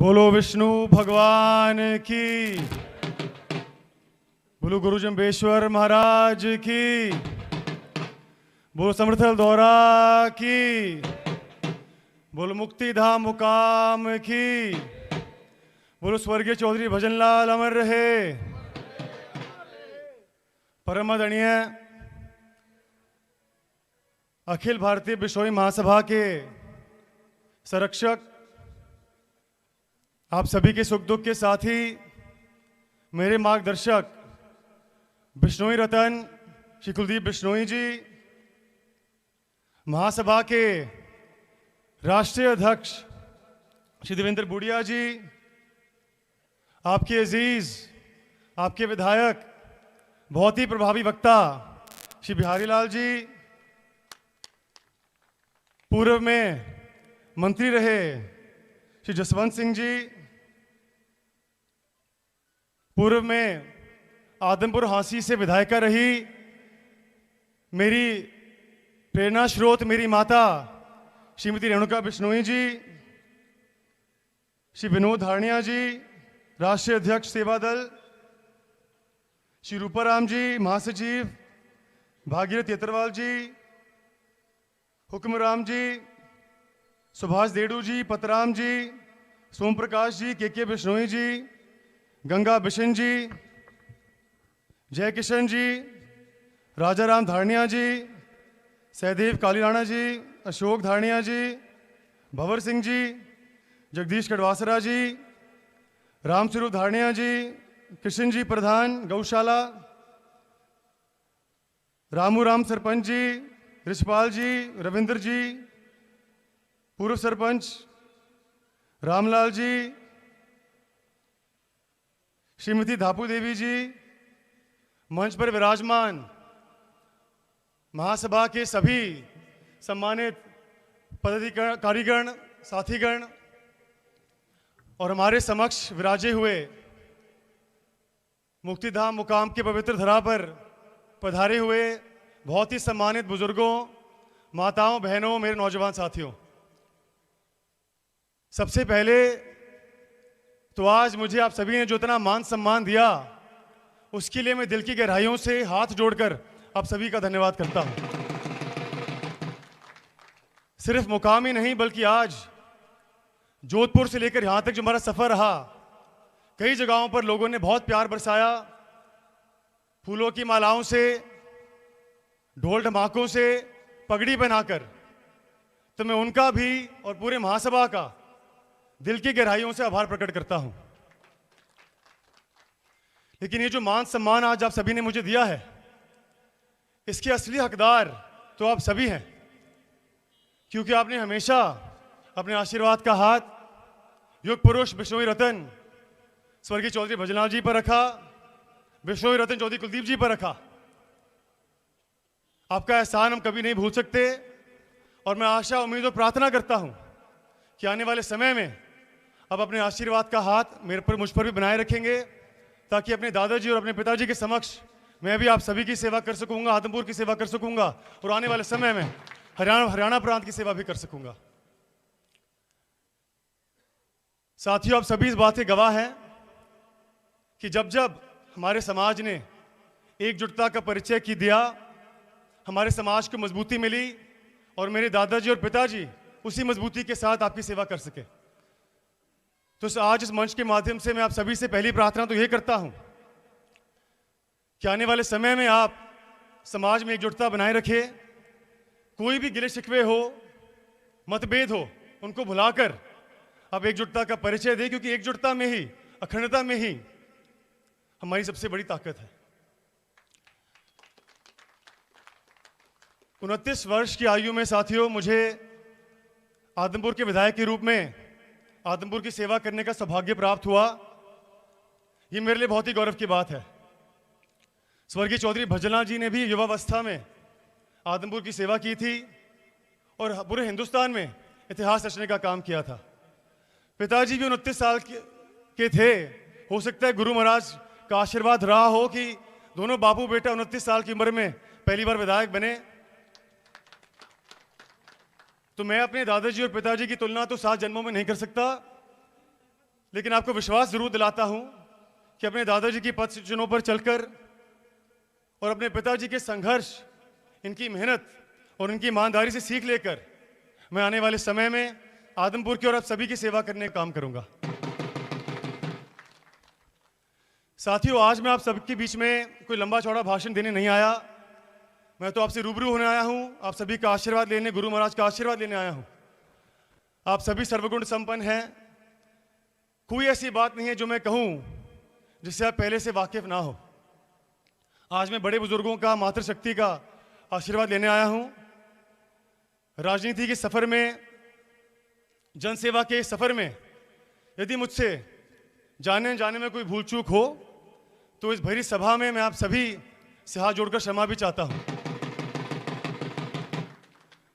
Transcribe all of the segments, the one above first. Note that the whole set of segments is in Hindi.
बोलो विष्णु भगवान की, बोलो गुरु जम्बेश्वर महाराज की, बोलो समर्थल दौरा की, बोलो मुक्ति धाम मुकाम की, बोलो स्वर्गीय चौधरी भजनलाल अमर रहे। परम आदरणीय अखिल भारतीय बिश्नोई महासभा के संरक्षक, आप सभी के सुख दुख के साथी, मेरे मार्गदर्शक बिश्नोई रतन श्री कुलदीप बिश्नोई जी, महासभा के राष्ट्रीय अध्यक्ष श्री देवेंद्र बुढ़िया जी, आपके अजीज, आपके विधायक, बहुत ही प्रभावी वक्ता श्री बिहारी लाल जी, पूर्व में मंत्री रहे श्री जसवंत सिंह जी, पूर्व में आदमपुर हांसी से विधायिका रही मेरी प्रेरणा स्रोत, मेरी माता श्रीमती रेणुका बिश्नोई जी, श्री विनोद धारणिया जी, राष्ट्रीय अध्यक्ष सेवा दल, श्री रूपाराम जी, महासचिव भागीरथ येतरवाल जी, हुक्मराम जी, सुभाष देडू जी, पतराम जी, सोम प्रकाश जी, के बिश्नोई जी, गंगा बिशन जी, जय किशन जी, राजा राम धारणिया जी, सहदेव कालीराणा जी, अशोक धारणिया जी, भंवर सिंह जी, जगदीश कड़वासरा जी, राम स्वरूप धारणिया जी, कृष्ण जी प्रधान गौशाला, रामू राम सरपंच जी, रिछपाल जी, रविंद्र जी, पूर्व सरपंच रामलाल जी, श्रीमती धापू देवी जी, मंच पर विराजमान महासभा के सभी सम्मानित पदाधिकारीगण, साथीगण और हमारे समक्ष विराजे हुए मुक्तिधाम मुकाम के पवित्र धरा पर पधारे हुए बहुत ही सम्मानित बुजुर्गों, माताओं, बहनों, मेरे नौजवान साथियों, सबसे पहले तो आज मुझे आप सभी ने जो इतना मान सम्मान दिया, उसके लिए मैं दिल की गहराइयों से हाथ जोड़कर आप सभी का धन्यवाद करता हूं। सिर्फ मुकाम ही नहीं, बल्कि आज जोधपुर से लेकर यहां तक जो हमारा सफर रहा, कई जगहों पर लोगों ने बहुत प्यार बरसाया, फूलों की मालाओं से, ढोल ढमाकों से, पगड़ी पहनाकर। तो मैं उनका भी और पूरे महासभा का दिल की गहराइयों से आभार प्रकट करता हूं। लेकिन ये जो मान सम्मान आज आप सभी ने मुझे दिया है, इसके असली हकदार तो आप सभी हैं, क्योंकि आपने हमेशा अपने आशीर्वाद का हाथ युग पुरुष बिश्नोई रतन स्वर्गीय चौधरी भजनलाल जी पर रखा, बिश्नोई रतन चौधरी कुलदीप जी पर रखा। आपका एहसान हम कभी नहीं भूल सकते, और मैं आशा, उम्मीद और प्रार्थना करता हूं कि आने वाले समय में आप अपने आशीर्वाद का हाथ मेरे पर, मुझ पर भी बनाए रखेंगे, ताकि अपने दादाजी और अपने पिताजी के समक्ष मैं भी आप सभी की सेवा कर सकूंगा, आदमपुर की सेवा कर सकूंगा, और आने वाले समय में हरियाणा प्रांत की सेवा भी कर सकूंगा। साथियों, आप सभी इस बात के गवाह हैं कि जब जब हमारे समाज ने एकजुटता का परिचय की दिया, हमारे समाज को मजबूती मिली, और मेरे दादाजी और पिताजी उसी मजबूती के साथ आपकी सेवा कर सके। तो आज इस मंच के माध्यम से मैं आप सभी से पहली प्रार्थना तो यह करता हूं कि आने वाले समय में आप समाज में एकजुटता बनाए रखें। कोई भी गिले शिकवे हो, मतभेद हो, उनको भुलाकर आप एकजुटता का परिचय दें, क्योंकि एकजुटता में ही, अखंडता में ही हमारी सबसे बड़ी ताकत है। 29 वर्ष की आयु में साथियों, मुझे आदमपुर के विधायक के रूप में आदमपुर की सेवा करने का सौभाग्य प्राप्त हुआ। ये मेरे लिए बहुत ही गौरव की बात है। स्वर्गीय चौधरी भजनलाल जी ने भी युवावस्था में आदमपुर की सेवा की थी और पूरे हिंदुस्तान में इतिहास रचने का काम किया था। पिताजी भी 29 साल के थे। हो सकता है गुरु महाराज का आशीर्वाद रहा हो कि दोनों बापू बेटा 29 साल की उम्र में पहली बार विधायक बने। तो मैं अपने दादाजी और पिताजी की तुलना तो 7 जन्मों में नहीं कर सकता, लेकिन आपको विश्वास जरूर दिलाता हूं कि अपने दादाजी की पथ चिन्हों पर चलकर और अपने पिताजी के संघर्ष, इनकी मेहनत और इनकी ईमानदारी से सीख लेकर मैं आने वाले समय में आदमपुर की और आप सभी की सेवा करने का काम करूंगा। साथियों, आज मैं आप सबके बीच में कोई लंबा चौड़ा भाषण देने नहीं आया। मैं तो आपसे रूबरू होने आया हूं, आप सभी का आशीर्वाद लेने, गुरु महाराज का आशीर्वाद लेने आया हूं। आप सभी सर्वगुण संपन्न हैं। कोई ऐसी बात नहीं है जो मैं कहूं जिससे आप पहले से वाकिफ ना हो। आज मैं बड़े बुजुर्गों का, मातृशक्ति का आशीर्वाद लेने आया हूं। राजनीति के सफर में, जनसेवा के सफर में यदि मुझसे जाने में कोई भूल चूक हो तो इस भरी सभा में मैं आप सभी से हाथ जोड़कर क्षमा भी चाहता हूं।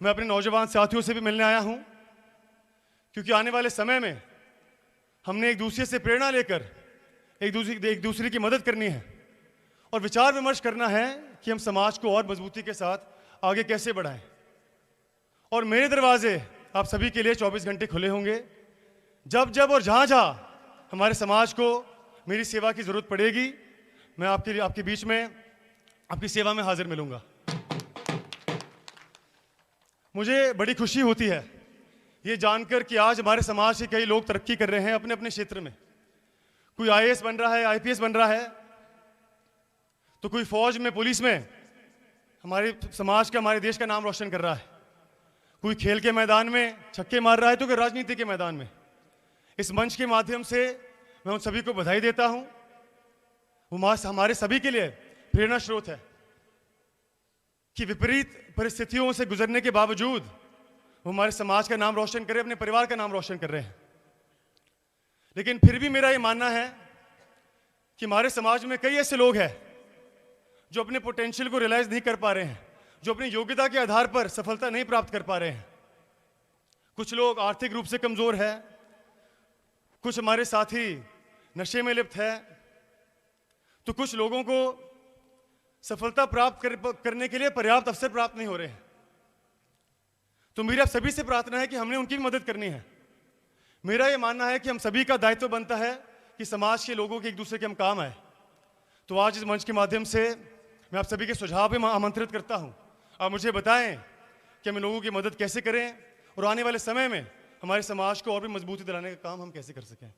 मैं अपने नौजवान साथियों से भी मिलने आया हूं, क्योंकि आने वाले समय में हमने एक दूसरे से प्रेरणा लेकर एक दूसरे की मदद करनी है और विचार विमर्श करना है कि हम समाज को और मजबूती के साथ आगे कैसे बढ़ाएं। और मेरे दरवाजे आप सभी के लिए 24 घंटे खुले होंगे। जब और जहां हमारे समाज को मेरी सेवा की जरूरत पड़ेगी, मैं आपके बीच में आपकी सेवा में हाजिर मिलूंगा। मुझे बड़ी खुशी होती है ये जानकर कि आज हमारे समाज के कई लोग तरक्की कर रहे हैं अपने अपने क्षेत्र में। कोई आईएएस बन रहा है, आईपीएस बन रहा है, तो कोई फौज में, पुलिस में हमारे समाज का, हमारे देश का नाम रोशन कर रहा है। कोई खेल के मैदान में छक्के मार रहा है, तो कोई राजनीति के मैदान में। इस मंच के माध्यम से मैं उन सभी को बधाई देता हूं। वो हमारे सभी के लिए प्रेरणा स्रोत है कि विपरीत परिस्थितियों से गुजरने के बावजूद वो हमारे समाज का नाम रोशन करे, अपने परिवार का नाम रोशन कर रहे हैं। लेकिन फिर भी मेरा ये मानना है कि हमारे समाज में कई ऐसे लोग हैं जो अपने पोटेंशियल को रियलाइज नहीं कर पा रहे हैं, जो अपनी योग्यता के आधार पर सफलता नहीं प्राप्त कर पा रहे हैं। कुछ लोग आर्थिक रूप से कमजोर है, कुछ हमारे साथी नशे में लिप्त है, तो कुछ लोगों को सफलता प्राप्त करने के लिए पर्याप्त अवसर प्राप्त नहीं हो रहे हैं। तो मेरी आप सभी से प्रार्थना है कि हमने उनकी भी मदद करनी है। मेरा यह मानना है कि हम सभी का दायित्व बनता है कि समाज के लोगों के एक दूसरे के हम काम आए। तो आज इस मंच के माध्यम से मैं आप सभी के सुझाव भी आमंत्रित करता हूं। आप मुझे बताएं कि हम लोगों की मदद कैसे करें और आने वाले समय में हमारे समाज को और भी मजबूती दिलाने का काम हम कैसे कर सकें।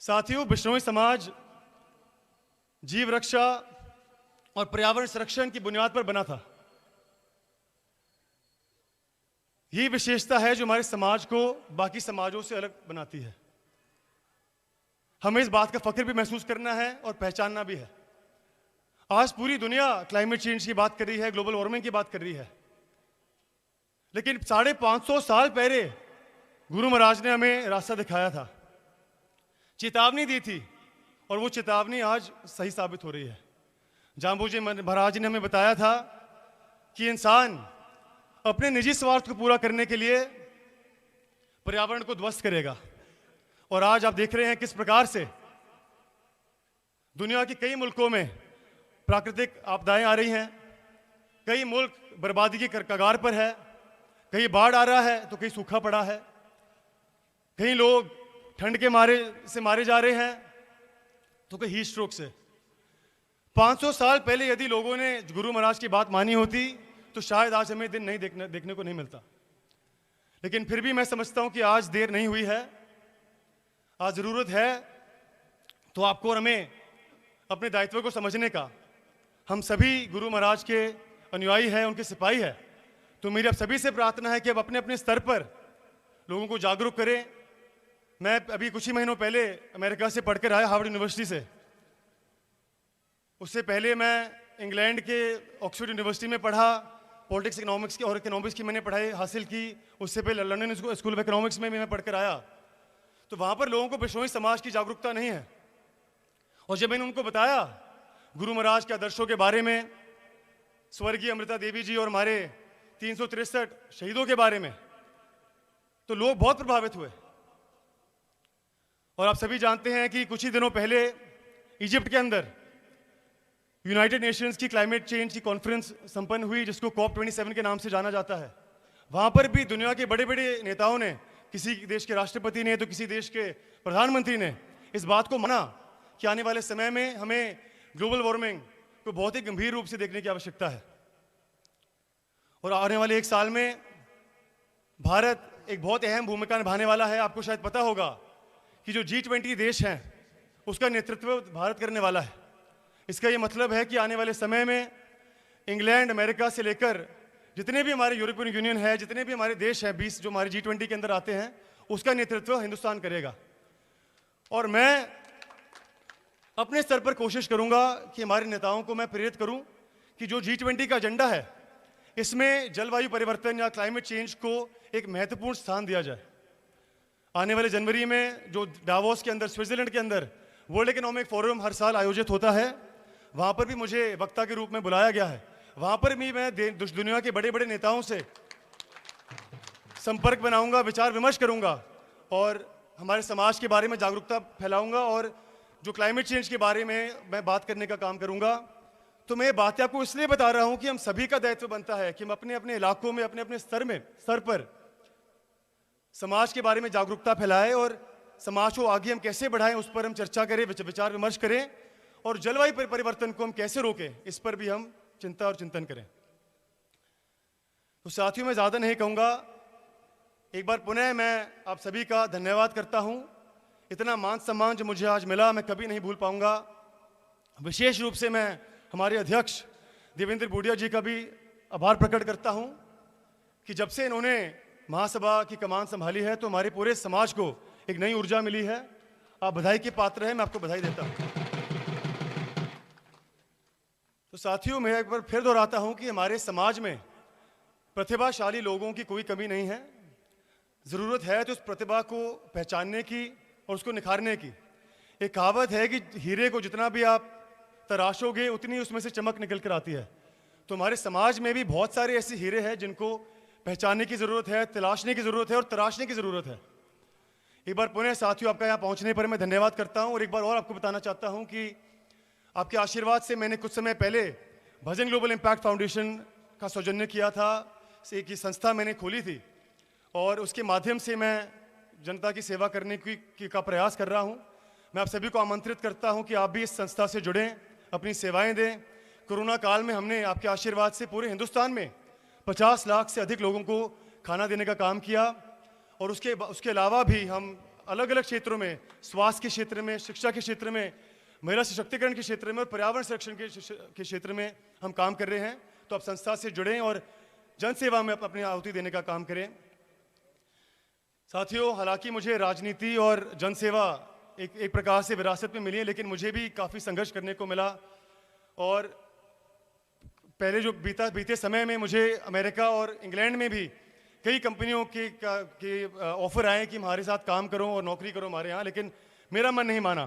साथियों, बिश्नोई समाज जीव रक्षा और पर्यावरण संरक्षण की बुनियाद पर बना था। यही विशेषता है जो हमारे समाज को बाकी समाजों से अलग बनाती है। हमें इस बात का फख्र भी महसूस करना है और पहचानना भी है। आज पूरी दुनिया क्लाइमेट चेंज की बात कर रही है, ग्लोबल वार्मिंग की बात कर रही है, लेकिन 550 साल पहले गुरु महाराज ने हमें रास्ता दिखाया था, चेतावनी दी थी, और वो चेतावनी आज सही साबित हो रही है। जाम्बूजी महाराज ने हमें बताया था कि इंसान अपने निजी स्वार्थ को पूरा करने के लिए पर्यावरण को ध्वस्त करेगा। और आज आप देख रहे हैं किस प्रकार से दुनिया के कई मुल्कों में प्राकृतिक आपदाएं आ रही हैं। कई मुल्क बर्बादी की कगार पर है, कहीं बाढ़ आ रहा है तो कहीं सूखा पड़ा है, कहीं लोग ठंड के मारे जा रहे हैं तो कहीं हीट स्ट्रोक से। 500 साल पहले यदि लोगों ने गुरु महाराज की बात मानी होती तो शायद आज हमें दिन नहीं देखने को नहीं मिलता। लेकिन फिर भी मैं समझता हूं कि आज देर नहीं हुई है, आज जरूरत है तो आपको और हमें अपने दायित्व को समझने का। हम सभी गुरु महाराज के अनुयायी हैं, उनके सिपाही हैं। तो मेरी आप सभी से प्रार्थना है कि अब अपने अपने स्तर पर लोगों को जागरूक करें। मैं अभी कुछ ही महीनों पहले अमेरिका से पढ़कर आया, हार्वर्ड यूनिवर्सिटी से। उससे पहले मैं इंग्लैंड के ऑक्सफोर्ड यूनिवर्सिटी में पढ़ा, पॉलिटिक्स इकोनॉमिक्स की और इकोनॉमिक्स की मैंने पढ़ाई हासिल की। उससे पहले लंदन स्कूल ऑफ इकोनॉमिक्स में भी मैं पढ़कर आया। तो वहाँ पर लोगों को बिश्नोई समाज की जागरूकता नहीं है। और जब मैंने उनको बताया गुरु महाराज के आदर्शों के बारे में, स्वर्गीय अमृता देवी जी और हमारे 363 शहीदों के बारे में, तो लोग बहुत प्रभावित हुए। और आप सभी जानते हैं कि कुछ ही दिनों पहले इजिप्ट के अंदर यूनाइटेड नेशंस की क्लाइमेट चेंज की कॉन्फ्रेंस संपन्न हुई, जिसको COP27 के नाम से जाना जाता है। वहां पर भी दुनिया के बड़े बड़े नेताओं ने किसी देश के राष्ट्रपति ने तो किसी देश के प्रधानमंत्री ने इस बात को माना कि आने वाले समय में हमें ग्लोबल वार्मिंग को बहुत ही गंभीर रूप से देखने की आवश्यकता है और आने वाले 1 साल में भारत एक बहुत अहम भूमिका निभाने वाला है। आपको शायद पता होगा कि जो G20 देश हैं उसका नेतृत्व भारत करने वाला है। इसका ये मतलब है कि आने वाले समय में इंग्लैंड, अमेरिका से लेकर जितने भी हमारे यूरोपियन यूनियन है, जितने भी हमारे देश हैं 20 जो हमारे G20 के अंदर आते हैं, उसका नेतृत्व हिंदुस्तान करेगा। और मैं अपने स्तर पर कोशिश करूंगा कि हमारे नेताओं को मैं प्रेरित करूं कि जो G20 का एजेंडा है इसमें जलवायु परिवर्तन या क्लाइमेट चेंज को एक महत्वपूर्ण स्थान दिया जाए। आने वाले जनवरी में जो डावोस के अंदर, स्विट्जरलैंड के अंदर वर्ल्ड इकोनॉमिक फोरम हर साल आयोजित होता है, वहाँ पर भी मुझे वक्ता के रूप में बुलाया गया है। वहाँ पर भी मैं दुनिया के बड़े बड़े नेताओं से संपर्क बनाऊंगा, विचार विमर्श करूंगा और हमारे समाज के बारे में जागरूकता फैलाऊंगा और जो क्लाइमेट चेंज के बारे में मैं बात करने का काम करूंगा। तो मैं ये बातें आपको इसलिए बता रहा हूं कि हम सभी का दायित्व बनता है कि हम अपने अपने इलाकों में, अपने अपने स्तर पर समाज के बारे में जागरूकता फैलाएं और समाज को आगे हम कैसे बढ़ाएं उस पर हम चर्चा करें, विचार विमर्श करें और जलवायु परिवर्तन को हम कैसे रोकें इस पर भी हम चिंता और चिंतन करें। तो साथियों, मैं ज़्यादा नहीं कहूँगा। एक बार पुनः मैं आप सभी का धन्यवाद करता हूँ। इतना मान सम्मान जो मुझे आज मिला मैं कभी नहीं भूल पाऊँगा। विशेष रूप से मैं हमारे अध्यक्ष देवेंद्र भूडिया जी का भी आभार प्रकट करता हूँ कि जब से इन्होंने महासभा की कमान संभाली है तो हमारे पूरे समाज को एक नई ऊर्जा मिली है। आप बधाई के पात्र हैं, मैं आपको बधाई देता हूँ। तो साथियों, मैं एक बार फिर दोहराता हूँ कि हमारे समाज में प्रतिभाशाली लोगों की कोई कमी नहीं है। ज़रूरत है तो उस प्रतिभा को पहचानने की और उसको निखारने की। एक कहावत है कि हीरे को जितना भी आप तराशोगे उतनी उसमें से चमक निकल कर आती है। तो हमारे समाज में भी बहुत सारे ऐसे हीरे हैं जिनको पहचानने की ज़रूरत है, तलाशने की ज़रूरत है और तराशने की ज़रूरत है। एक बार पुनः साथियों, आपका यहाँ पहुँचने पर मैं धन्यवाद करता हूँ और एक बार और आपको बताना चाहता हूँ कि आपके आशीर्वाद से मैंने कुछ समय पहले भजन ग्लोबल इम्पैक्ट फाउंडेशन का सौजन्य किया था। एक संस्था मैंने खोली थी और उसके माध्यम से मैं जनता की सेवा करने का प्रयास कर रहा हूँ। मैं आप सभी को आमंत्रित करता हूँ कि आप भी इस संस्था से जुड़ें, अपनी सेवाएं दें। कोरोना काल में हमने आपके आशीर्वाद से पूरे हिंदुस्तान में 50 लाख से अधिक लोगों को खाना देने का काम किया और उसके अलावा भी हम अलग अलग क्षेत्रों में, स्वास्थ्य के क्षेत्र में, शिक्षा के क्षेत्र में, महिला सशक्तिकरण के क्षेत्र में और पर्यावरण संरक्षण के क्षेत्र में हम काम कर रहे हैं। तो आप संस्था से जुड़ें और जनसेवा में अपनी आहुति देने का काम करें। साथियों, हालांकि मुझे राजनीति और जनसेवा एक प्रकार से विरासत में मिली है, लेकिन मुझे भी काफ़ी संघर्ष करने को मिला और पहले जो बीते समय में मुझे अमेरिका और इंग्लैंड में भी कई कंपनियों के ऑफर आए कि हमारे साथ काम करो और नौकरी करो हमारे यहाँ, लेकिन मेरा मन नहीं माना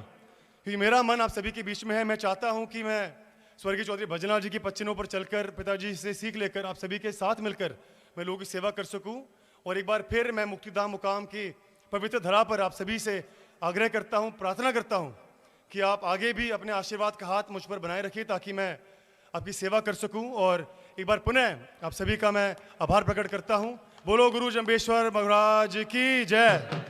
क्योंकि मेरा मन आप सभी के बीच में है। मैं चाहता हूँ कि मैं स्वर्गीय चौधरी भजनलाल जी की पच्चीनों पर चलकर, पिताजी से सीख लेकर आप सभी के साथ मिलकर मैं लोगों की सेवा कर सकूँ। और एक बार फिर मैं मुक्तिधाम मुकाम की पवित्र धरा पर आप सभी से आग्रह करता हूँ, प्रार्थना करता हूँ कि आप आगे भी अपने आशीर्वाद का हाथ मुझ पर बनाए रखिए ताकि मैं आपकी सेवा कर सकूं। और एक बार पुनः आप सभी का मैं आभार प्रकट करता हूं। बोलो गुरु जंबेश्वर महाराज की जय।